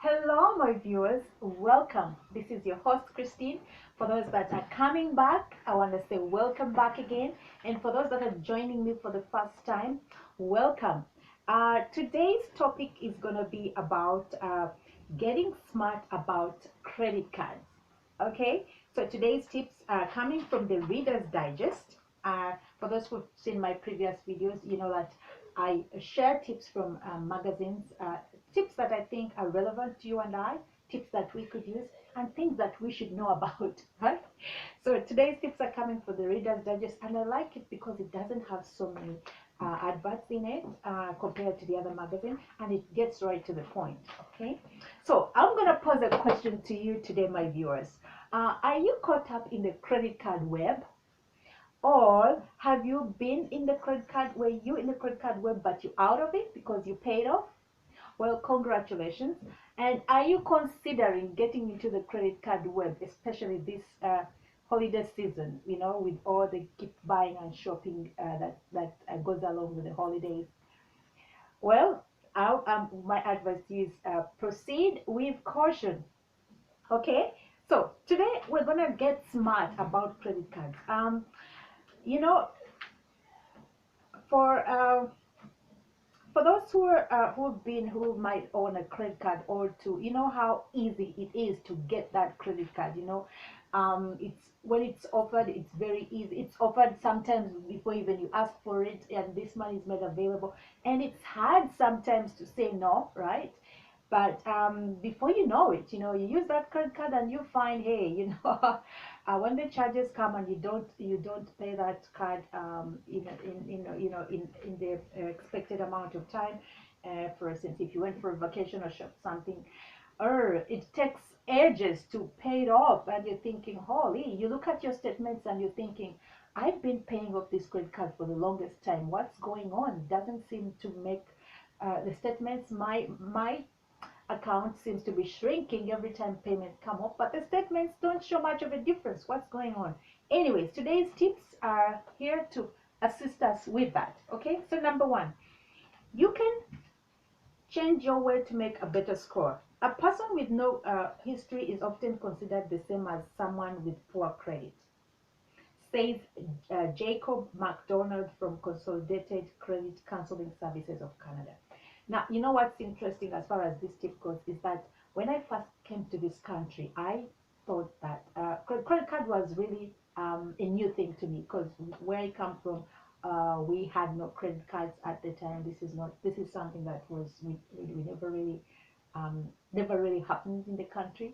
Hello, my viewers. Welcome. This is your host, Christine. For those that are coming back, I want to say welcome back again. And for those that are joining me for the first time, welcome. Today's topic is going to be about getting smart about credit cards. Okay, so today's tips are coming from the Reader's Digest. For those who've seen my previous videos, you know that I share tips from magazines, tips that I think are relevant to you and I, tips that we could use, and things that we should know about, right? So today's tips are coming from the Reader's Digest, and I like it because it doesn't have so many adverts in it compared to the other magazine, and it gets right to the point. Okay, so I'm going to pose a question to you today, my viewers. Are you caught up in the credit card web? Or have you been in the credit card where you in the credit card web but you out of it because you paid off? Well, congratulations. And are you considering getting into the credit card web, especially this holiday season, you know, with all the keep buying and shopping that goes along with the holidays? Well, my advice is proceed with caution. Okay, so today we're gonna get smart about credit cards. You know, for uh, for those who might own a credit card or two, you know how easy it is to get that credit card. It's when it's offered, it's very easy. It's offered sometimes before even you ask for it, and this money is made available. And it's hard sometimes to say no, right? But before you know it, you use that credit card and you find, hey, when the charges come and you don't pay that card in the expected amount of time. For instance, if you went for a vacation or shop something, or it takes ages to pay it off, and you're thinking, holy, you look at your statements and you're thinking, I've been paying off this credit card for the longest time. What's going on? It doesn't seem to make the statements, my account seems to be shrinking every time payments come up, but the statements don't show much of a difference. What's going on? Anyways, today's tips are here to assist us with that. Okay, so number one, you can change your way to make a better score. A person with no history is often considered the same as someone with poor credit, says Jacob McDonald from Consolidated Credit Counseling Services of Canada. Now, you know what's interesting as far as this tip goes is that when I first came to this country, I thought that credit card was really a new thing to me, because where I come from, we had no credit cards at the time. This is something that we never really happened in the country.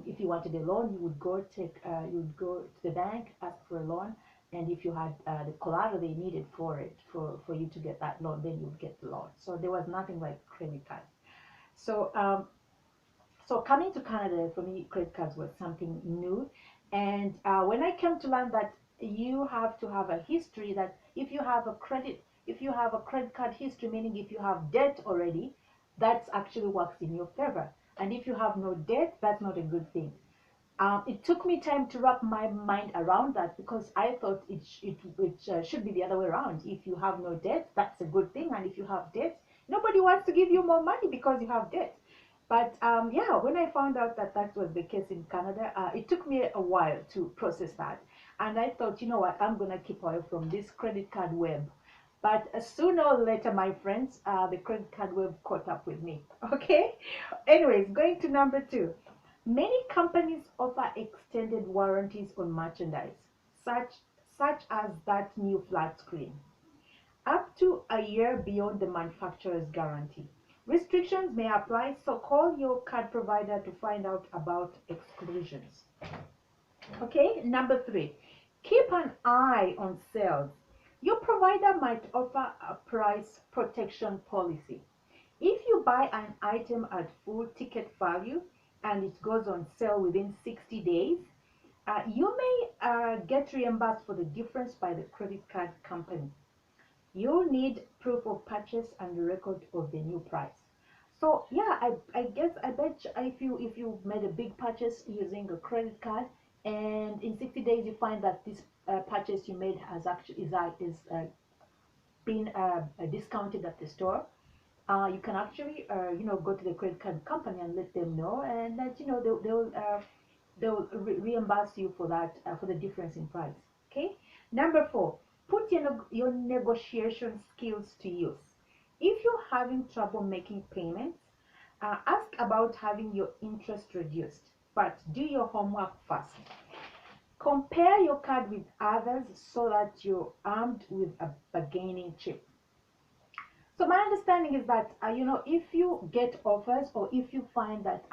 If you wanted a loan, you would go to the bank, ask for a loan, and if you had the collateral they needed for you to get that loan, then you would get the loan. So there was nothing like credit cards. So coming to Canada, for me, credit cards was something new. And when I came to learn that you have to have a history, that if you have a credit card history, meaning if you have debt already, that actually works in your favor. And if you have no debt, that's not a good thing. It took me time to wrap my mind around that, because I thought it should be the other way around. If you have no debt, that's a good thing. And if you have debt, nobody wants to give you more money because you have debt. But yeah, when I found out that that was the case in Canada, it took me a while to process that. And I thought, you know what, I'm going to keep away from this credit card web. But sooner or later, my friends, the credit card web caught up with me. Okay? Anyways, going to number two. Many companies offer extended warranties on merchandise, such, such as that new flat screen, up to a year beyond the manufacturer's guarantee. Restrictions may apply, so call your card provider to find out about exclusions. Okay, number three, keep an eye on sales. Your provider might offer a price protection policy. If you buy an item at full ticket value and it goes on sale within 60 days, you may get reimbursed for the difference by the credit card company. You'll need proof of purchase and a record of the new price. So yeah, I bet if you made a big purchase using a credit card, and in 60 days you find that this purchase you made has actually is been discounted at the store, You can actually, go to the credit card company and let them know, and that they'll reimburse you for that, for the difference in price. Okay. Number four, put your negotiation skills to use. If you're having trouble making payments, ask about having your interest reduced, but do your homework first. Compare your card with others so that you're armed with a bargaining chip. So my understanding is that, if you get offers, or if you find that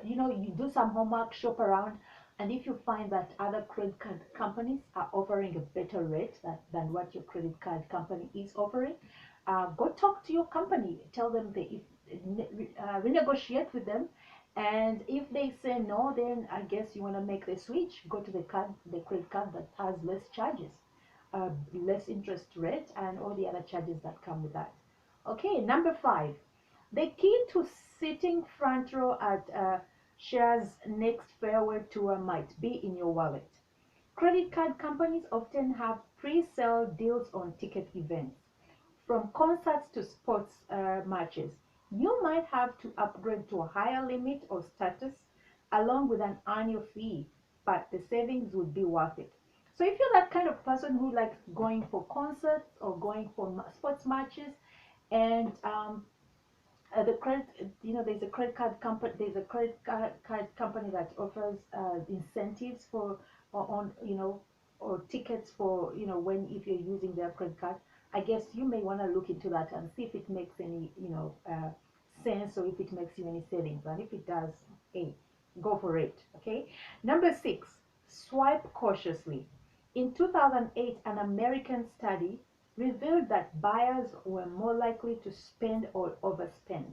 you do some homework, shop around, and if you find that other credit card companies are offering a better rate than what your credit card company is offering, go talk to your company. Tell them renegotiate with them, and if they say no, then I guess you want to make the switch. Go to the credit card that has less charges, less interest rate, and all the other charges that come with that. Okay, number five, the key to sitting front row at Cher's next farewell tour might be in your wallet. Credit card companies often have pre-sale deals on ticket events, from concerts to sports matches. You might have to upgrade to a higher limit or status along with an annual fee, but the savings would be worth it. So if you're that kind of person who likes going for concerts or going for sports matches, and the credit, there's a credit card company that offers incentives for on or tickets for when if you're using their credit card. I guess you may want to look into that and see if it makes any sense, or if it makes you any savings, and if it does, hey, go for it. Okay. Number six, swipe cautiously. In 2008, an American study revealed that buyers were more likely to spend or overspend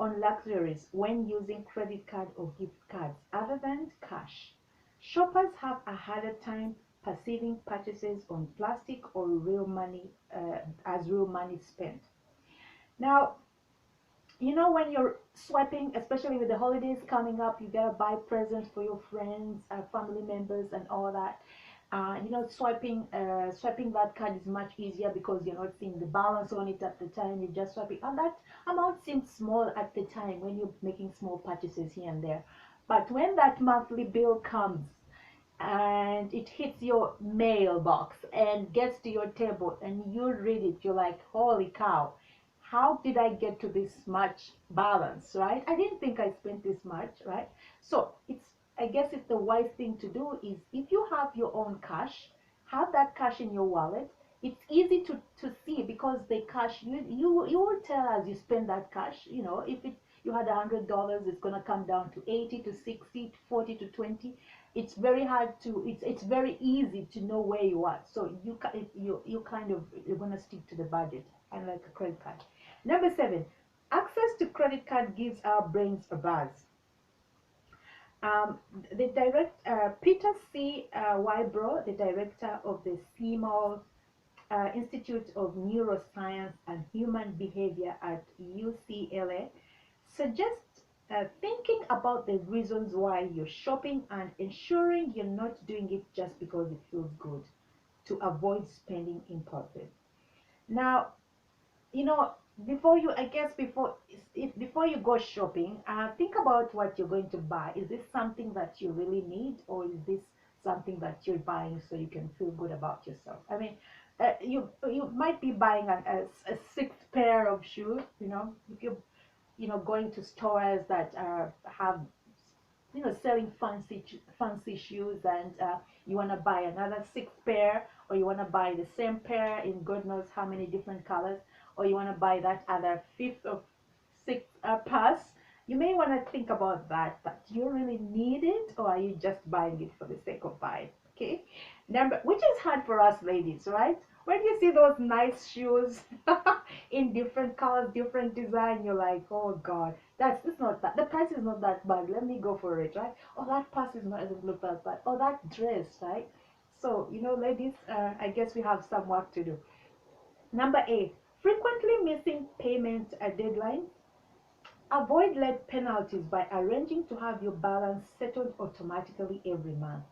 on luxuries when using credit card or gift cards other than cash. Shoppers have a harder time perceiving purchases on plastic or real money as real money spent. Now, when you're swiping, especially with the holidays coming up, you gotta buy presents for your friends, family members, and all that. Swiping that card is much easier because you're not seeing the balance on it at the time. You're just swiping, and that amount seems small at the time when you're making small purchases here and there. But when that monthly bill comes and it hits your mailbox and gets to your table and you read it, you're like, holy cow, how did I get to this much balance, right? I didn't think I spent this much, right? So I guess it's the wise thing to do is, if you have your own cash, have that cash in your wallet. It's easy to see, because the cash, you will tell as you spend that cash. If you had $100, it's gonna come down to 80 to 60 to 40 to 20. It's very hard to it's very easy to know where you are. So you kind of, you're gonna stick to the budget, unlike a credit card. Number seven, access to credit card gives our brains a buzz. Peter C. Wybro, the director of the CMOL Institute of Neuroscience and Human Behavior at UCLA, suggests thinking about the reasons why you're shopping and ensuring you're not doing it just because it feels good, to avoid spending impulsive. Now, you know before you go shopping, think about what you're going to buy. Is this something that you really need, or is this something that you're buying so you can feel good about yourself? I mean, you might be buying a sixth pair of shoes. If you're going to stores that have selling fancy shoes, and you want to buy another sixth pair, or you want to buy the same pair in God knows how many different colors, or you want to buy that other fifth or sixth pass. You may want to think about that do you really need it, or are you just buying it for the sake of buying? Okay. Which is hard for us ladies, right? When you see those nice shoes in different colors, different design, you're like, oh god, it's not that, the price is not that bad, let me go for it, right? Oh, that pass doesn't look that bad. Oh, that dress, right? So ladies, I guess we have some work to do. Number eight, frequently missing payment deadlines. Avoid late penalties by arranging to have your balance settled automatically every month.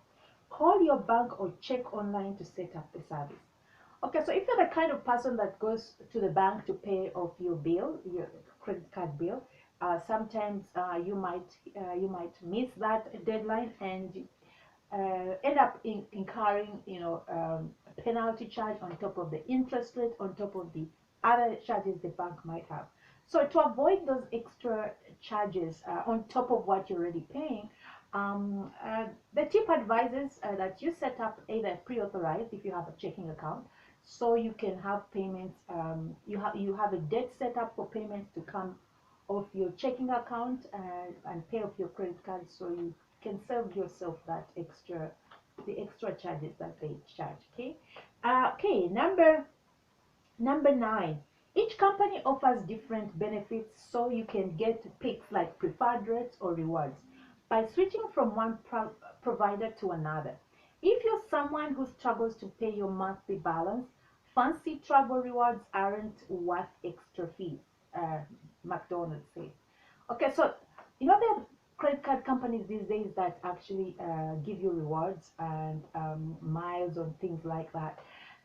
Call your bank or check online to set up the service. Okay, so if you're the kind of person that goes to the bank to pay off your bill, your credit card bill, sometimes you might miss that deadline and end up incurring, a penalty charge on top of the interest rate, on top of the other charges the bank might have. So to avoid those extra charges on top of what you're already paying, the tip advises that you set up either pre-authorized if you have a checking account, so you can have payments. You have a date set up for payments to come off your checking account and pay off your credit card, so you can save yourself the extra charges that they charge. Okay. Okay. Number 9. Each company offers different benefits, so you can get picks like preferred rates or rewards by switching from one provider to another. If you're someone who struggles to pay your monthly balance, fancy travel rewards aren't worth extra fees. Uh, McDonald's says. Okay, so there are credit card companies these days that actually give you rewards and miles on things like that,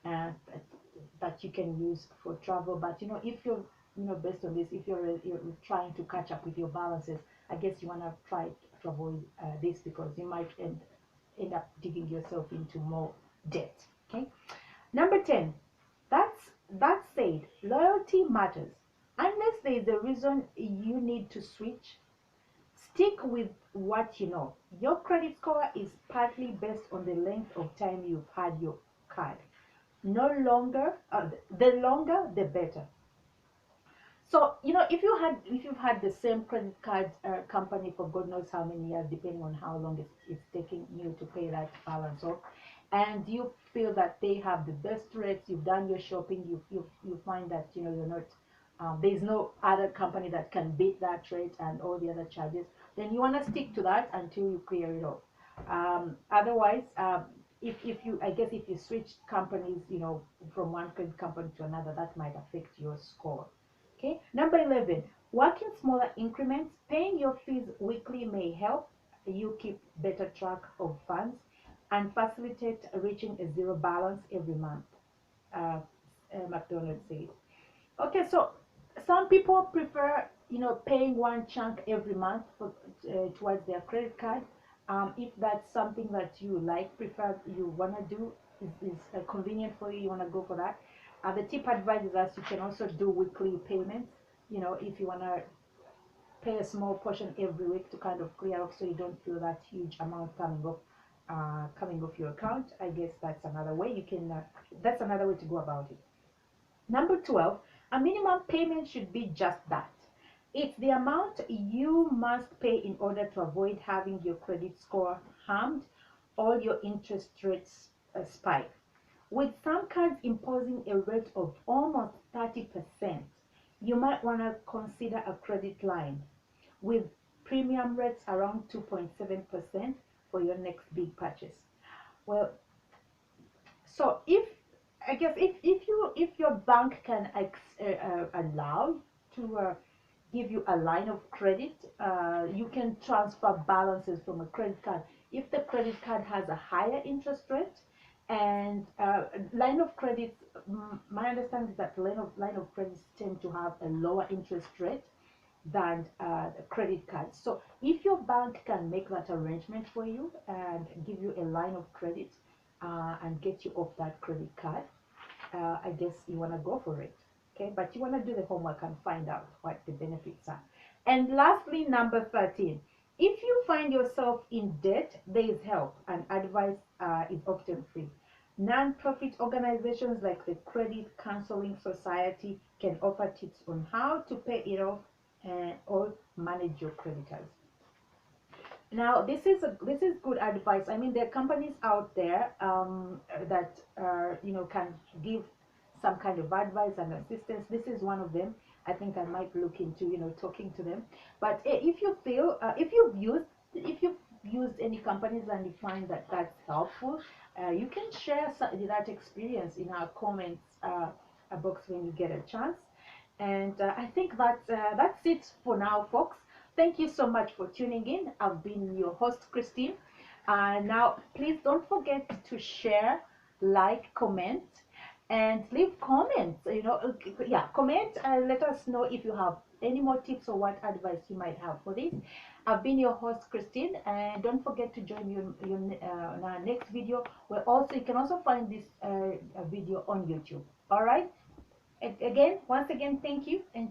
uh, that you can use for travel. But if you're based on this, if you're trying to catch up with your balances, I guess you want to try to avoid this, because you might end up digging yourself into more debt. Okay. Number 10. That said, loyalty matters. Unless there is a reason you need to switch, stick with what you know. Your credit score is partly based on the length of time you've had your card. No longer, the longer, the better. So if you've had the same credit card company for God knows how many years, depending on how long it's taking you to pay that balance off, and you feel that they have the best rates, you've done your shopping, you find that you're not, there's no other company that can beat that rate and all the other charges, then you want to stick to that until you clear it off. Otherwise, if you I guess if you switch companies, from one credit company to another, that might affect your score. Okay. Number 11, work in smaller increments. Paying your fees weekly may help you keep better track of funds and facilitate reaching a zero balance every month. Uh, McDonald's says. Okay, so some people prefer, paying one chunk every month towards their credit card. If that's something that you like, prefer, you wanna do, is convenient for you, you wanna go for that. The tip advises us you can also do weekly payments. If you wanna pay a small portion every week to kind of clear off, so you don't feel that huge amount coming off your account. I guess that's another way you can. That's another way to go about it. Number 12, a minimum payment should be just that. It's the amount you must pay in order to avoid having your credit score harmed or your interest rates spike. With some cards imposing a rate of almost 30%, you might want to consider a credit line with premium rates around 2.7% for your next big purchase. Well, so I guess if your bank can allow to give you a line of credit, you can transfer balances from a credit card. If the credit card has a higher interest rate, and line of credit, my understanding is that line of credits tend to have a lower interest rate than the credit cards. So if your bank can make that arrangement for you and give you a line of credit and get you off that credit card, I guess you want to go for it. Okay, but you want to do the homework and find out what the benefits are. And lastly, number 13, if you find yourself in debt, there is help, and advice is often free. Non-profit organizations like the Credit Counseling Society can offer tips on how to pay it off or manage your creditors. Now, this is good advice. I mean, there are companies out there that can give some kind of advice and assistance. This is one of them. I think I might look into talking to them. But if you feel if you've used any companies and you find that that's helpful, you can share that experience in our comments box when you get a chance. And I think that's it for now, folks. Thank you so much for tuning in. I've been your host, Christine. Now, please don't forget to share, like, comment, and leave comments. Yeah, comment and let us know if you have any more tips or what advice you might have for this. I've been your host, Christine, and don't forget to join me on our next video, where also you can also find this video on YouTube. All right. Again, once again, thank you and